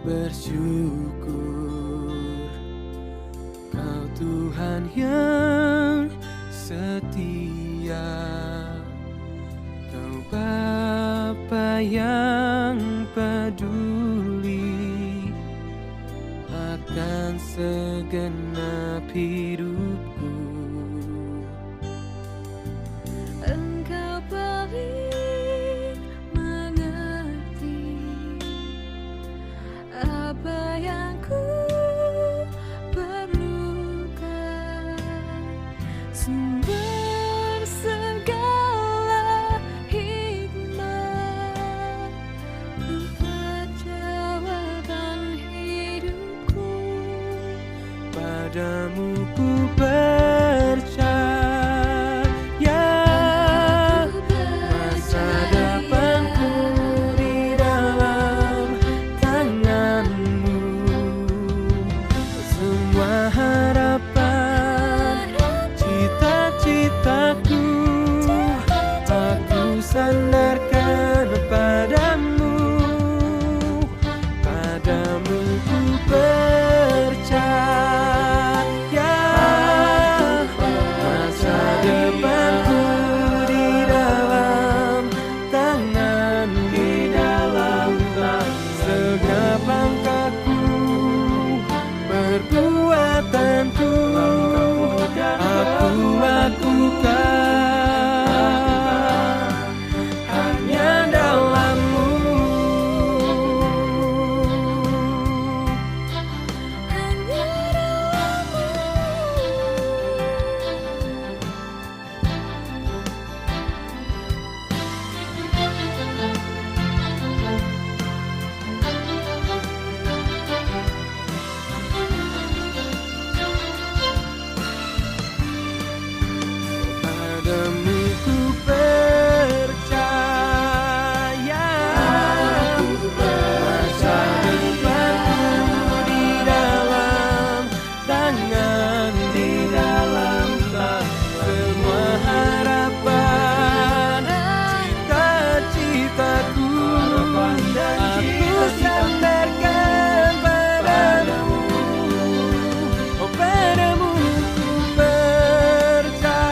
bersyukur Kau Tuhan yang setia, Kau Bapa yang peduli akan segenap hidupku. Engkau paling mengerti apa yang ku perlukan, sumber segala hikmat, tempat jawaban hidupku. Padamu ku percaya, masa depanku di dalam tanganmu. Semua harapan, cita-citaku aku sandarkan padamu. Padamu ku percaya, masa depanku di dalam tangan, di dalam tangan. Segala langkahku, perbuatanku aku lakukan hanya dalam-Mu. Padamu ku percaya, masa depanku di dalam tangan, di dalam tangan. Semua harapan, cita-citaku aku sandarkan padamu. Oh, padamu ku percaya,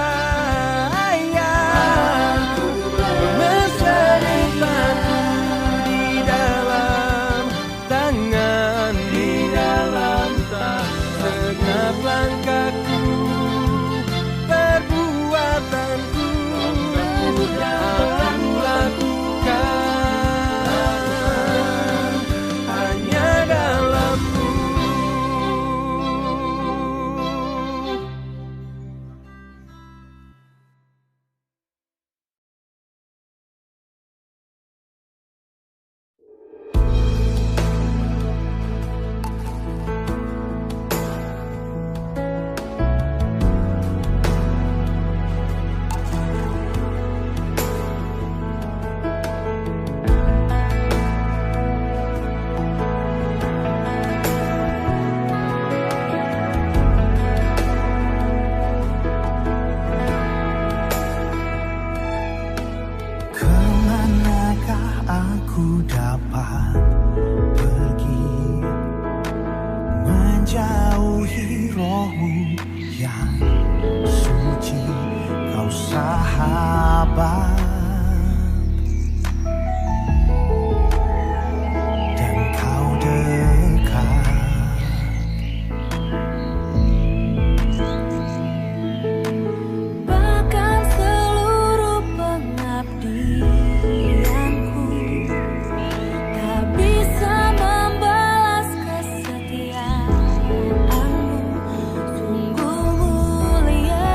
masa depanku di dalam tangan, di dalam tangan. Segenap langkahku, perbuatanku aku lakukan hanya dalam-Mu. Kemanakah aku dapat pergi, menjauhi roh-Mu yang suci, Kau sahabat, dan Kau dekat. Bahkan seluruh pengabdianku tak bisa membalas kesetiaan-Mu, sungguh mulia.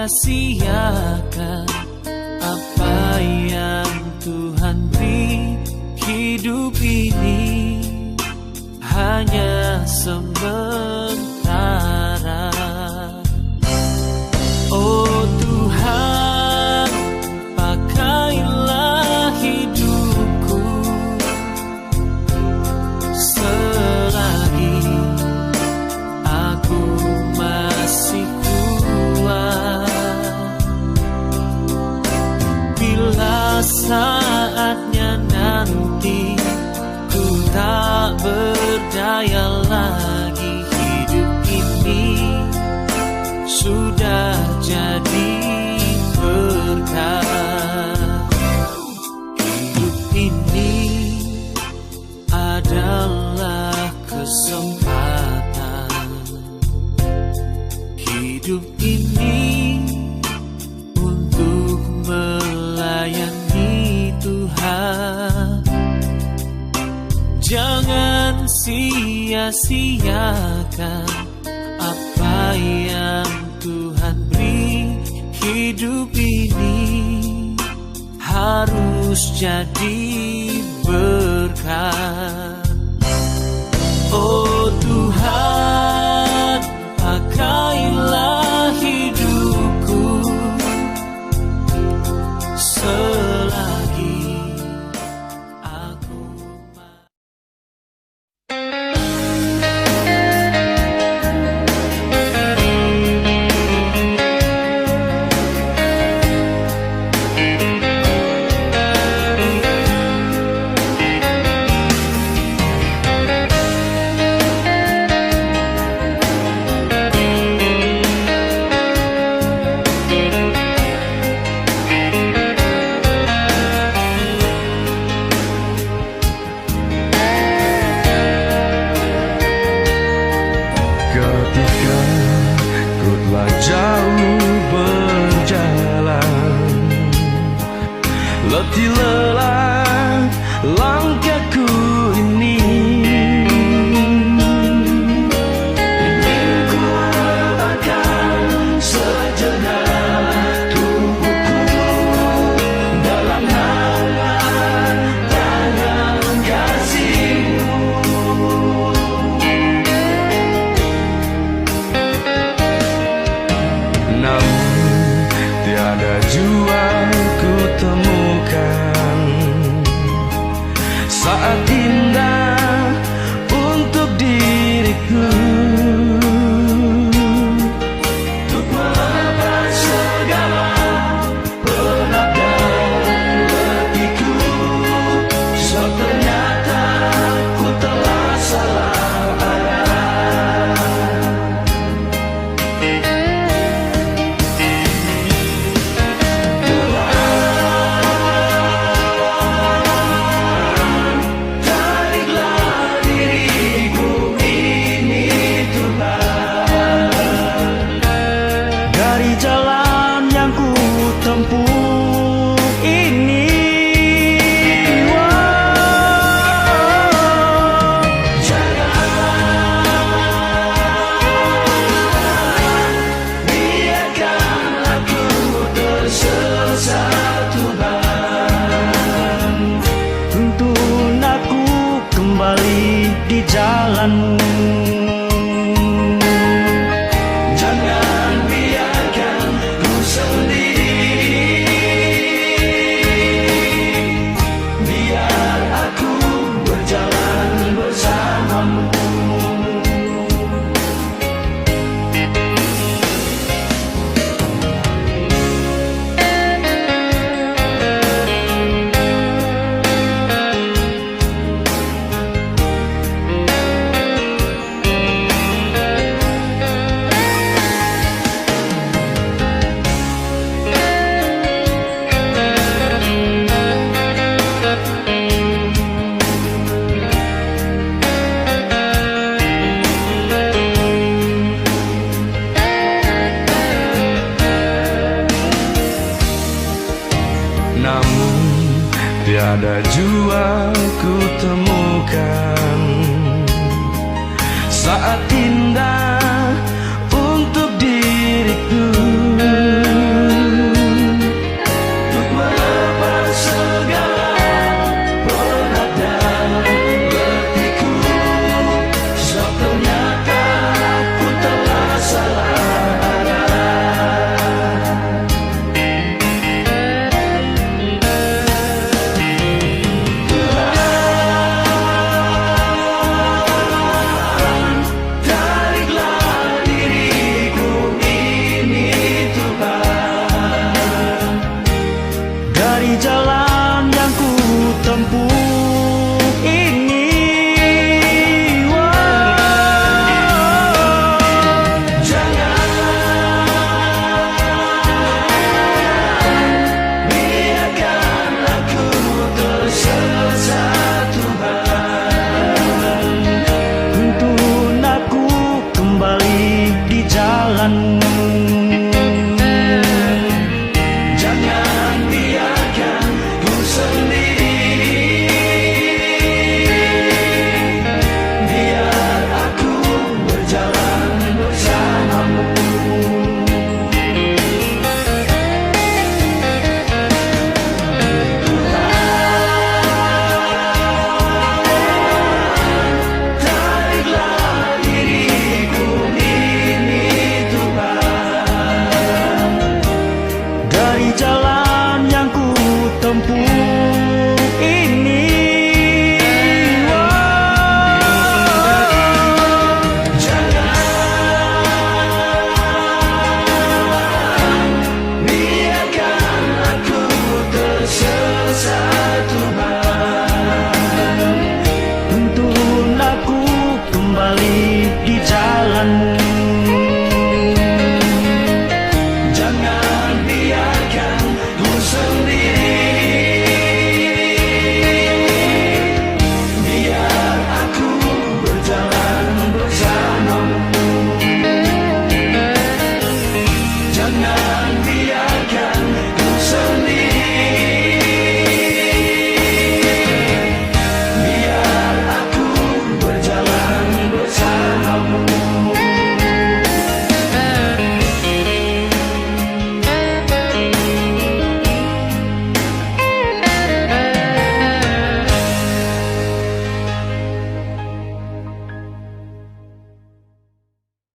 sia-siakan apa yang Tuhan beri. Hidup ini hanya sementara. Oh Tuhan, pakailah hidupku selagi aku masih kuat. Bila saatnya nanti ku tak berdaya lagi, hidup ini sudah jadi berkah. Hidup ini adalah kesempatan. Hidup ini untuk melayani Tuhan. Jangan sia-siakan apa yang Tuhan beri. Hidup ini harus jadi berkah. Oh Tuhan, pakailah hidupku selagi aku ketika ku telah jauh berjalan, letih lelah langkahku ini. Ingin ku letakkan sejenak tubuhku dalam naungan tangan kasih-Mu. Namun tiada jua ku temukan saat indah untuk diriku, untuk melepas segala penat dan letihku. So ternyata ku telah salah arah. Tariklah diriku ini Tuhan dari jalan yang ku tempuh ini. Jangan biarkan aku tersesat Tuhan. Tuntun aku kembali di jalan-Mu. Jangan biarkan ku sendiri, biar aku berjalan bersama-Mu. Namun tiada jua ku temukan saat indah untuk diriku. Jangan